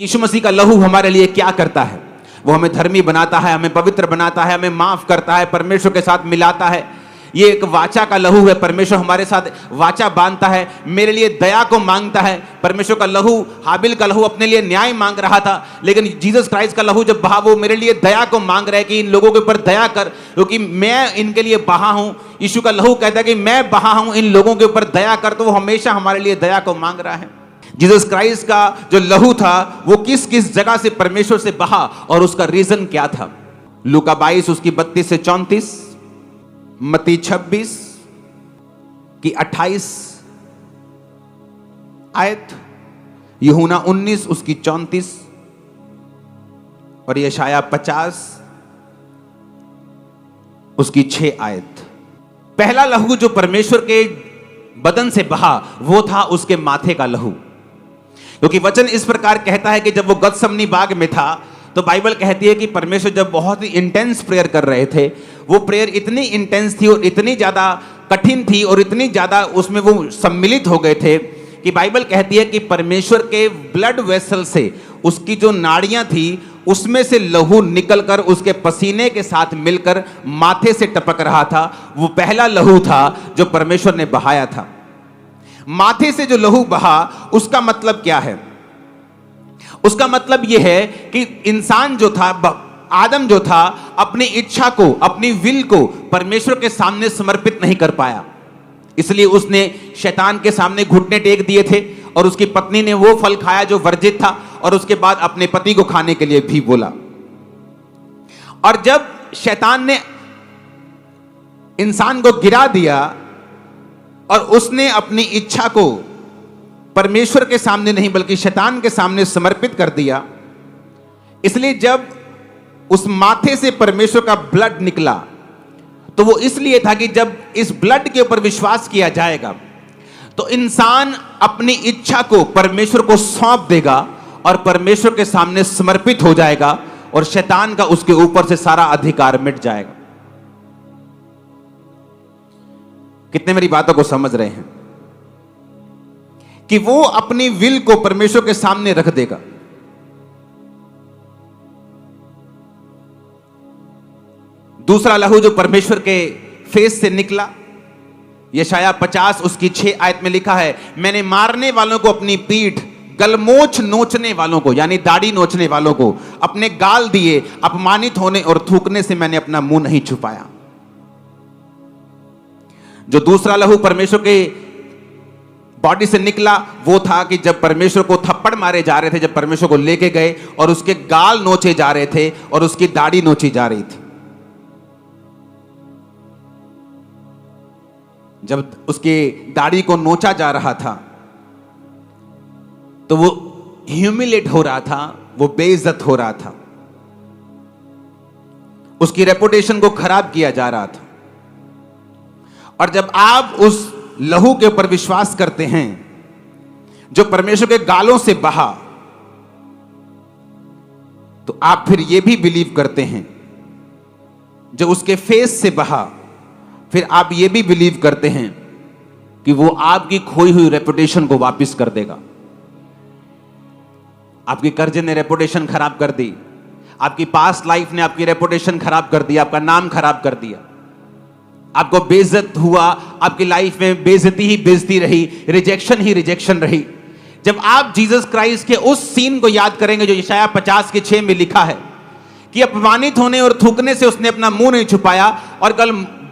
यीशु मसीह का लहू हमारे लिए क्या करता है? वो हमें धर्मी बनाता है, हमें पवित्र बनाता है, हमें माफ करता है, परमेश्वर के साथ मिलाता है। ये एक वाचा का लहू है। परमेश्वर हमारे साथ वाचा बांधता है, मेरे लिए दया को मांगता है। परमेश्वर का लहू, हाबिल का लहू अपने लिए न्याय मांग रहा था, लेकिन जीसस क्राइस्ट का लहू जब बहा, वो मेरे लिए दया को मांग रहा है कि इन लोगों के ऊपर दया कर, क्योंकि मैं इनके लिए बहा हूं। यीशु का लहू कहता है कि मैं बहा हूं, इन लोगों के ऊपर दया कर। तो वो हमेशा हमारे लिए दया को मांग रहा है। जीसस क्राइस्ट का जो लहू था वो किस किस जगह से परमेश्वर से बहा और उसका रीजन क्या था? लूका 22 उसकी 32 से 34, मत्ती 26 की 28 आयत, यूहन्ना 19 उसकी 34 और यशाया 50 उसकी 6 आयत। पहला लहू जो परमेश्वर के बदन से बहा वो था उसके माथे का लहू, क्योंकि वचन इस प्रकार कहता है कि जब वो गतसमनी बाग में था तो बाइबल कहती है कि परमेश्वर जब बहुत ही इंटेंस प्रेयर कर रहे थे, वो प्रेयर इतनी इंटेंस थी और इतनी ज़्यादा कठिन थी और इतनी ज़्यादा उसमें वो सम्मिलित हो गए थे कि बाइबल कहती है कि परमेश्वर के ब्लड वेसल से उसकी जो नाड़ियाँ थी उसमें से लहू निकलकर उसके पसीने के साथ मिलकर माथे से टपक रहा था। वो पहला लहू था जो परमेश्वर ने बहाया था। माथे से जो लहू बहा उसका मतलब क्या है? उसका मतलब यह है कि इंसान जो था, आदम जो था, अपनी इच्छा को, अपनी विल को परमेश्वर के सामने समर्पित नहीं कर पाया, इसलिए उसने शैतान के सामने घुटने टेक दिए थे और उसकी पत्नी ने वो फल खाया जो वर्जित था और उसके बाद अपने पति को खाने के लिए भी बोला। और जब शैतान ने इंसान को गिरा दिया और उसने अपनी इच्छा को परमेश्वर के सामने नहीं बल्कि शैतान के सामने समर्पित कर दिया, इसलिए जब उस माथे से परमेश्वर का ब्लड निकला तो वो इसलिए था कि जब इस ब्लड के ऊपर विश्वास किया जाएगा तो इंसान अपनी इच्छा को परमेश्वर को सौंप देगा और परमेश्वर के सामने समर्पित हो जाएगा और शैतान का उसके ऊपर से सारा अधिकार मिट जाएगा। कितने मेरी बातों को समझ रहे हैं कि वो अपनी विल को परमेश्वर के सामने रख देगा। दूसरा लहू जो परमेश्वर के फेस से निकला, यशाया 50 उसकी 6 आयत में लिखा है, मैंने मारने वालों को अपनी पीठ, गलमोछ नोचने वालों को यानी दाढ़ी नोचने वालों को अपने गाल दिए, अपमानित होने और थूकने से मैंने अपना मुंह नहीं छुपाया। जो दूसरा लहू परमेश्वर के बॉडी से निकला वो था कि जब परमेश्वर को थप्पड़ मारे जा रहे थे, जब परमेश्वर को लेके गए और उसके गाल नोचे जा रहे थे और उसकी दाढ़ी नोची जा रही थी। जब उसके दाढ़ी को नोचा जा रहा था तो वो ह्यूमिलेट हो रहा था, वो बेइज्जत हो रहा था, उसकी रेपुटेशन को खराब किया जा रहा था। और जब आप उस लहू के ऊपर विश्वास करते हैं जो परमेश्वर के गालों से बहा, तो आप फिर यह भी बिलीव करते हैं जो उसके फेस से बहा, फिर आप ये भी बिलीव करते हैं कि वो आपकी खोई हुई रेपुटेशन को वापस कर देगा। आपकी कर्जे ने रेपुटेशन खराब कर दी, आपकी पास्ट लाइफ ने आपकी रेपुटेशन खराब कर दी, आपका नाम खराब कर दिया, आपको बेइज्जत हुआ, आपकी लाइफ में बेइज्जती ही बेइज्जती रही, रिजेक्शन ही रिजेक्शन रही। जब आप जीसस क्राइस्ट के उस सीन को याद करेंगे जो यशाया 50 के 6 में लिखा है कि अपमानित होने और थूकने से उसने अपना मुंह नहीं छुपाया और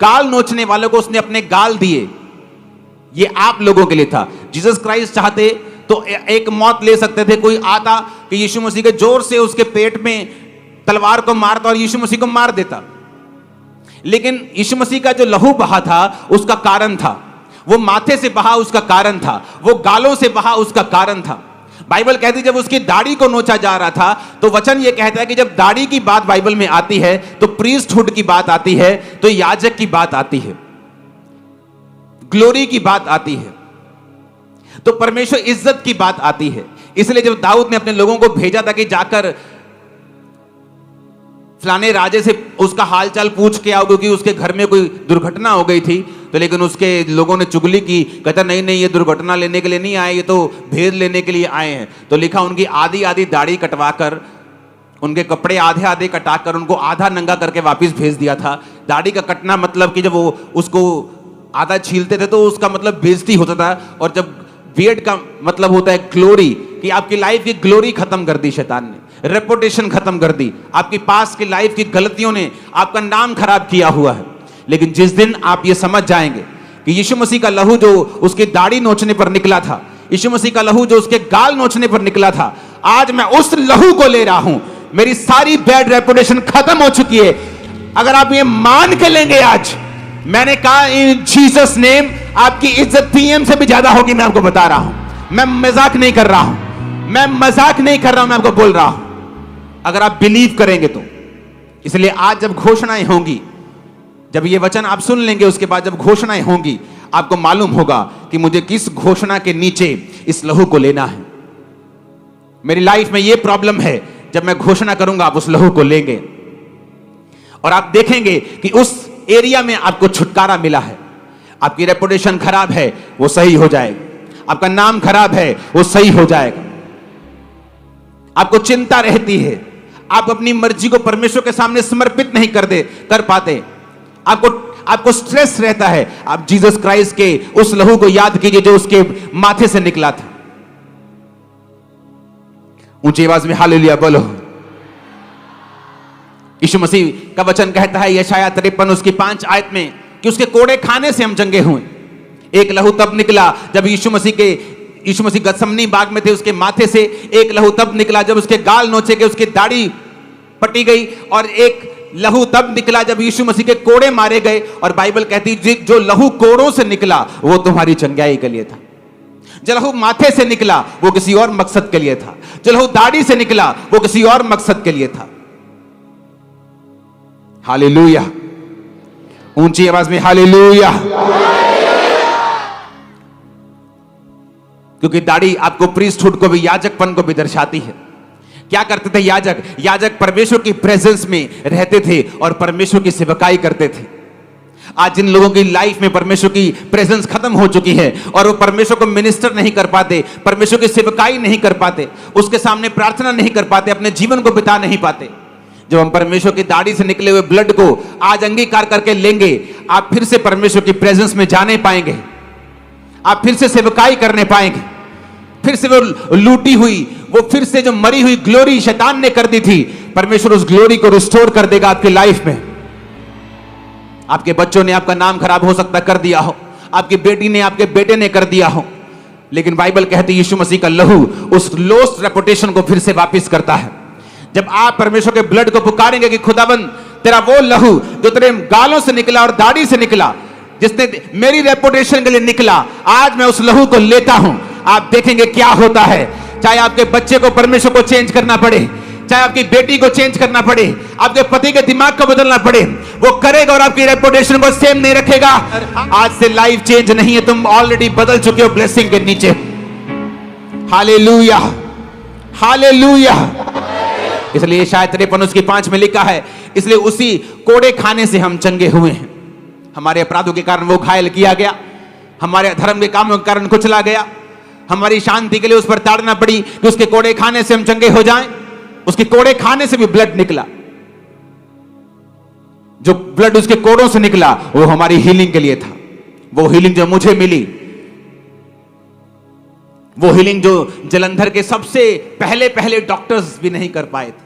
गाल नोचने वालों को उसने अपने गाल दिए, ये आप लोगों के लिए था। जीसस क्राइस्ट चाहते तो एक मौत ले सकते थे, कोई आता कि यीशु मसीह के जोर से उसके पेट में तलवार को मारता और यीशु मसीह को मार देता, लेकिन यीशु मसीह का जो लहू बहा था उसका कारण था, वो माथे से बहा उसका कारण था, वो गालों से बहा उसका कारण था। बाइबल कहती जब उसकी दाढ़ी को नोचा जा रहा था तो वचन ये कहता है कि जब दाढ़ी की बात बाइबल में आती है तो प्रीस्टहुड की बात आती है, तो याजक की बात आती है, ग्लोरी की बात आती है, तो परमेश्वर इज्जत की बात आती है। इसलिए जब दाऊद ने अपने लोगों को भेजा था कि जाकर फलाने राजे से उसका हालचाल पूछ के आओ क्योंकि उसके घर में कोई दुर्घटना हो गई थी, तो लेकिन उसके लोगों ने चुगली की, कहता नहीं नहीं ये दुर्घटना लेने के लिए नहीं आए, ये तो भेद लेने के लिए आए हैं। तो लिखा उनकी आधी आधी दाढ़ी कटवाकर, उनके कपड़े आधे आधे कटाकर उनको आधा नंगा करके वापस भेज दिया था। दाढ़ी का कटना मतलब कि जब वो उसको आधा छीलते थे तो उसका मतलब बेइज्जती होता था, और जब बियर्ड का मतलब होता है ग्लोरी, कि आपकी लाइफ की ग्लोरी खत्म कर दी शैतान ने, रेपुटेशन खत्म कर दी, आपकी पास की लाइफ की गलतियों ने आपका नाम खराब किया हुआ है। लेकिन जिस दिन आप ये समझ जाएंगे कि यीशु मसीह का लहू जो उसकी दाढ़ी नोचने पर निकला था, यीशु मसीह का लहू जो उसके गाल नोचने पर निकला था, आज मैं उस लहू को ले रहा हूं, मेरी सारी बैड रेपुटेशन खत्म हो चुकी है। अगर आप ये मान के लेंगे, आज मैंने कहा इन जीसस नेम आपकी इज्जत पीएम से भी ज्यादा होगी। मैं आपको बता रहा हूं, मैं मजाक नहीं कर रहा हूं, मैं मजाक नहीं कर रहा हूं, मैं आपको बोल रहा हूं। अगर आप बिलीव करेंगे तो। इसलिए आज जब घोषणाएं होंगी, जब ये वचन आप सुन लेंगे, उसके बाद जब घोषणाएं होंगी, आपको मालूम होगा कि मुझे किस घोषणा के नीचे इस लहू को लेना है। मेरी लाइफ में ये प्रॉब्लम है, जब मैं घोषणा करूंगा आप उस लहू को लेंगे और आप देखेंगे कि उस एरिया में आपको छुटकारा मिला है। आपकी रेपुटेशन खराब है, वो सही हो जाएगा। आपका नाम खराब है, वो सही हो जाएगा। आपको चिंता रहती है, आप अपनी मर्जी को परमेश्वर के सामने समर्पित नहीं कर पाते, आपको स्ट्रेस रहता है। आप जीसस क्राइस्ट के उस लहू को याद कीजिए जो उसके माथे से निकला था। ऊंची आवाज में हालेलुया बोलो। यीशु मसीह का वचन कहता है यशायाह 53 उसकी 5 आयत में कि उसके कोड़े खाने से हम चंगे हुए। एक लहू तब निकला जब यीशु मसीह गतसमनी बाग में थे, उसके माथे से। एक लहू तब निकला जब उसके गाल नोचे गए, उसकी दाढ़ी पटी गई। और एक लहू तब निकला जब यीशु मसीह के कोड़े मारे गए। और बाइबल कहती है जो लहू कोड़ों से निकला वो तुम्हारी चंगाई के लिए था। जो लहू माथे से निकला वो किसी और मकसद के लिए था। जो लहू दाढ़ी से निकला वो किसी और मकसद के लिए था। हालेलुया, ऊंची आवाज में हालेलुया। क्योंकि दाढ़ी आपको प्रीस्टहुड को भी, याजकपन को भी दर्शाती है। क्या करते थे याजक परमेश्वर की प्रेजेंस में रहते थे और परमेश्वर की सेवकाई करते थे। आज जिन लोगों की लाइफ में परमेश्वर की प्रेजेंस खत्म हो चुकी है और वो परमेश्वर को मिनिस्टर नहीं कर पाते, परमेश्वर की सेवकाई नहीं कर पाते, उसके सामने प्रार्थना नहीं कर पाते, अपने जीवन को बिता नहीं पाते। जब हम परमेश्वर की दाढ़ी से निकले हुए ब्लड को आज अंगीकार करके लेंगे, आप फिर से परमेश्वर की प्रेजेंस में जाने पाएंगे, आप फिर से सेवकाई करने पाएंगे। फिर से वो लूटी हुई, वो फिर से जो मरी हुई ग्लोरी शैतान ने कर दी थी, परमेश्वर उस ग्लोरी को रिस्टोर कर देगा आपकी लाइफ में। आपके बच्चों ने आपका नाम खराब हो सकता कर दिया हो, आपकी बेटी ने, आपके बेटे ने कर दिया हो, लेकिन बाइबल कहती है यीशु मसीह का लहू उस लॉस्ट रेपुटेशन को फिर से वापस करता है। जब आप परमेश्वर के ब्लड को पुकारेंगे कि खुदाबंद तेरा वो लहू जो तेरे गालों से निकला और दाढ़ी से निकला, जिसने मेरी रेपुटेशन के लिए निकला, आज मैं उस लहू को लेता हूं। आप देखेंगे क्या होता है। चाहे आपके बच्चे को परमेश्वर को चेंज करना पड़े, चाहे आपकी बेटी को चेंज करना पड़े, आपके पति के दिमाग को बदलना पड़े, वो करेगा और आपकी रेपुटेशन को सेम नहीं रखेगा। आज से लाइफ चेंज नहीं है, तुम ऑलरेडी बदल चुके हो ब्लेसिंग के नीचे। Hallelujah, hallelujah. इसलिए शायद 53 उसकी 5 में लिखा है, इसलिए उसी कोड़े खाने से हम चंगे हुए हैं। हमारे अपराधों के कारण वो घायल किया गया, हमारे धर्म के कामों के कारण कुचला गया, हमारी शांति के लिए उस पर ताड़ना पड़ी कि उसके कोड़े खाने से हम चंगे हो जाएं। उसके कोड़े खाने से भी ब्लड निकला, जो ब्लड उसके कोड़ों से निकला वो हमारी हीलिंग के लिए था। वो हीलिंग जो मुझे मिली, वो हीलिंग जो जलंधर के सबसे पहले डॉक्टर्स भी नहीं कर पाए थे।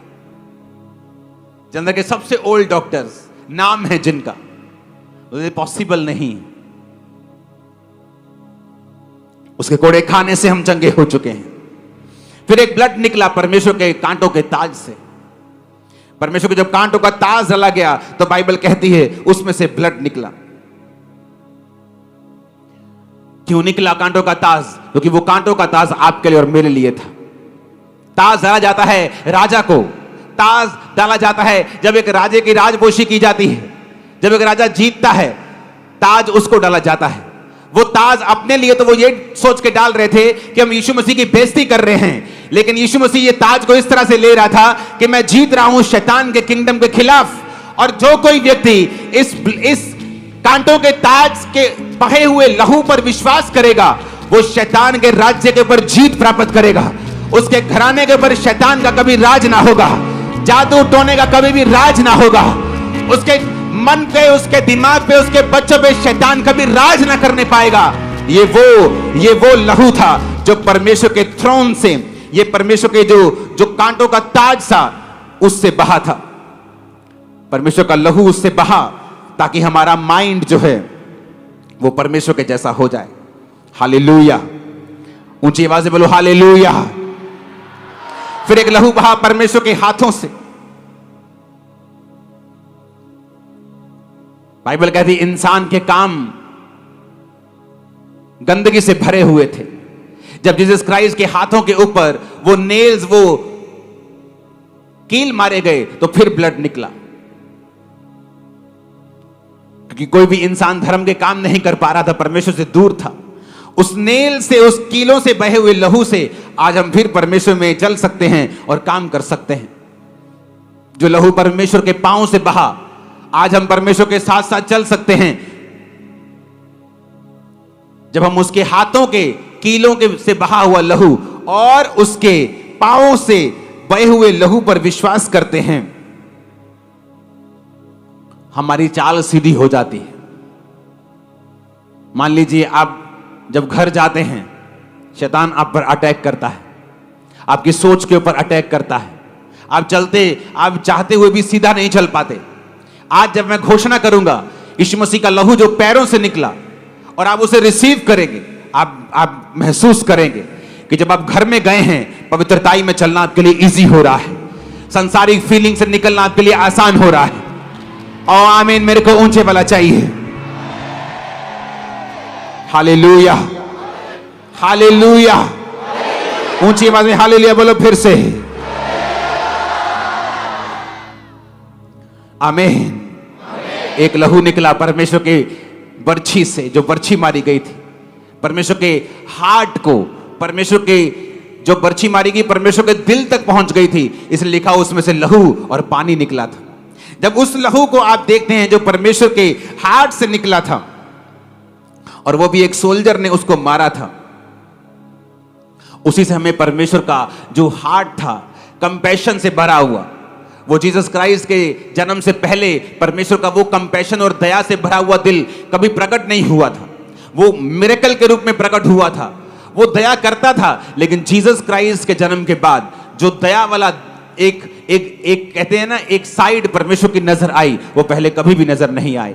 जलंधर के सबसे ओल्ड डॉक्टर्स, नाम है जिनका, पॉसिबल नहीं। उसके कोड़े खाने से हम चंगे हो चुके हैं। फिर एक ब्लड निकला परमेश्वर के कांटों के ताज से। परमेश्वर के जब कांटों का ताज डाला गया तो बाइबल कहती है उसमें से ब्लड निकला। क्यों निकला कांटों का ताज? क्योंकि वो कांटों का ताज आपके लिए और मेरे लिए था। ताज डाला जाता है राजा को, ताज डाला जाता है जब एक राजे की राजपोशी की जाती है, जब एक राजा जीतता है ताज उसको डाला जाता है। वो ताज अपने लिए तो वो ये सोच के डाल रहे थे कि हम यीशु मसीह की बेइज्जती कर रहे हैं, लेकिन यीशु मसीह ये ताज को इस तरह से ले रहा था कि मैं जीत रहा हूं शैतान के किंगडम के खिलाफ। और जो कोई व्यक्ति इस कांटों के ताज के बहे हुए लहू पर विश्वास करेगा, वो शैतान के राज्य के ऊपर जीत प्राप्त करेगा। उसके घराने के ऊपर शैतान का कभी राज ना होगा, जादू टोने का कभी भी राज ना होगा। उसके मन पे, उसके दिमाग पे, उसके बच्चों पे शैतान कभी राज ना करने पाएगा। ये वो लहू था जो परमेश्वर के थ्रोन से, ये परमेश्वर के जो कांटों का ताज था उससे बहा था। परमेश्वर का लहू उससे बहा ताकि हमारा माइंड जो है वो परमेश्वर के जैसा हो जाए। हालेलुया, ऊंची आवाज से बोलो हालेलुया। फिर एक लहू बहा परमेश्वर के हाथों से। बाइबल कहती इंसान के काम गंदगी से भरे हुए थे। जब जीसस क्राइस्ट के हाथों के ऊपर वो नेल्स, वो कील मारे गए तो फिर ब्लड निकला, क्योंकि कोई भी इंसान धर्म के काम नहीं कर पा रहा था, परमेश्वर से दूर था। उस नेल से, उस कीलों से बहे हुए लहू से आज हम फिर परमेश्वर में चल सकते हैं और काम कर सकते हैं। जो लहू परमेश्वर के पांव से बहा, आज हम परमेश्वर के साथ साथ चल सकते हैं। जब हम उसके हाथों के कीलों के से बहा हुआ लहू और उसके पांवों से बहे हुए लहू पर विश्वास करते हैं, हमारी चाल सीधी हो जाती है। मान लीजिए आप जब घर जाते हैं, शैतान आप पर अटैक करता है, आपकी सोच के ऊपर अटैक करता है, आप चाहते हुए भी सीधा नहीं चल पाते। आज जब मैं घोषणा करूंगा यीशु मसीह का लहू जो पैरों से निकला और आप उसे रिसीव करेंगे, आप महसूस करेंगे कि जब आप घर में गए हैं, पवित्रताई में चलना आपके लिए इजी हो रहा है, संसारिक फीलिंग से निकलना आपके लिए आसान हो रहा है। और आमीन, मेरे को ऊंचे वाला चाहिए। हालेलुया, हालेलुया, ऊंची आवाज में हालेलुया बोलो फिर से। आमीन। एक लहू निकला परमेश्वर के बर्छी से, जो बर्छी मारी गई थी, परमेश्वर के हार्ट को, परमेश्वर के जो बर्छी मारी गई परमेश्वर के दिल तक पहुंच गई थी, इसलिए लिखा उसमें से लहू और पानी निकला था। जब उस लहू को आप देखते हैं जो परमेश्वर के हार्ट से निकला था, और वो भी एक सोल्जर ने उसको मारा था, उसी से हमें परमेश्वर का जो हार्ट था कंपैशन से भरा हुआ, वो जीसस क्राइस्ट के जन्म से पहले परमेश्वर का वो कंपैशन और दया से भरा हुआ दिल कभी प्रकट नहीं हुआ था। वो मिरेकल के रूप में प्रकट हुआ था, वो दया करता था, लेकिन जीसस क्राइस्ट के जन्म के बाद जो दया वाला एक कहते हैं ना, एक साइड परमेश्वर की नजर आई, वो पहले कभी भी नजर नहीं आए।